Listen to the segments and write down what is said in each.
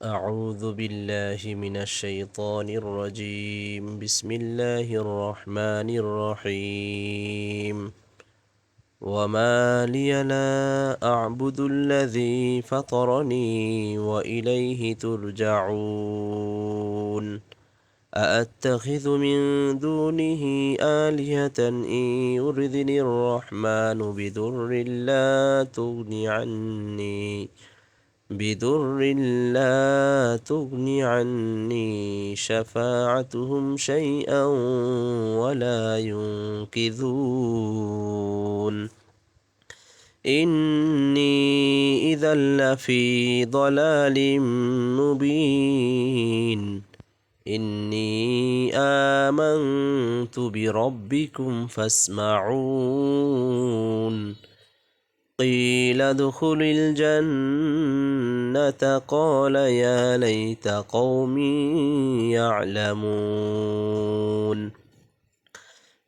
أعوذ بالله من الشيطان الرجيم. بسم الله الرحمن الرحيم. وما لي لا أعبد الذي فطرني وإليه ترجعون. أأتخذ من دونه آلهة إن يردني الرحمن بضر لا تغني عني شفاعتهم شيئا ولا ينقذون. إني إذا لفي ضلال مبين. إني آمنت بربكم فاسمعون. قيل ادخل الجنة قال يا ليت قومي يعلمون.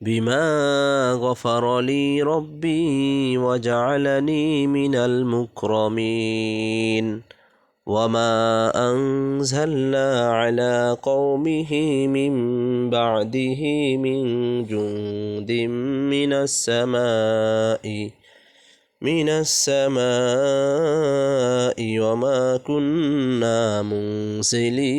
بما غفر لي ربي وجعلني من المكرمين. وما أنزلنا على قومه من بعده من جند من السماء وما كنا منزلين.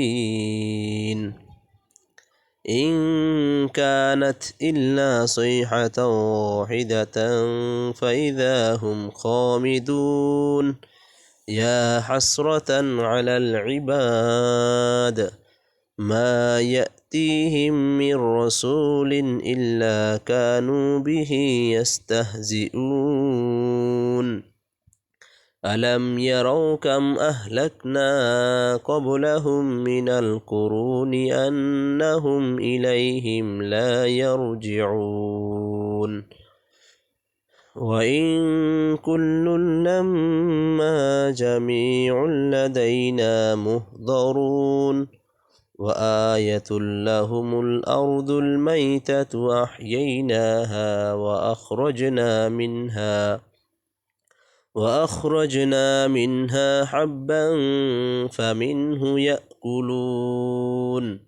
إن كانت إلا صيحة واحدة فإذا هم خامدون. يا حسرة على العباد ما يأتيهم من رسول إلا كانوا به يستهزئون. ألم يروا كم أهلكنا قبلهم من القرون أنهم إليهم لا يرجعون. وإن كل لما جميع لدينا محضرون. وآية لهم الأرض الميتة أحييناها وأخرجنا منها حبا فمنه يأكلون.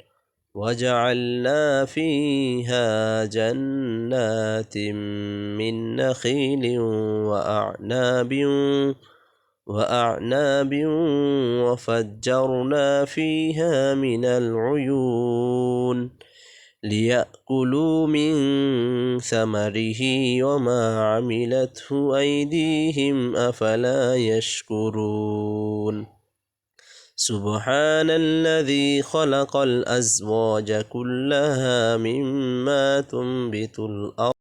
وجعلنا فيها جنات من نخيل وأعناب وفجرنا فيها من العيون ليأكلوا من ثمره وما عملته أيديهم أفلا يشكرون. سبحان الذي خلق الأزواج كلها مما تنبت الأرض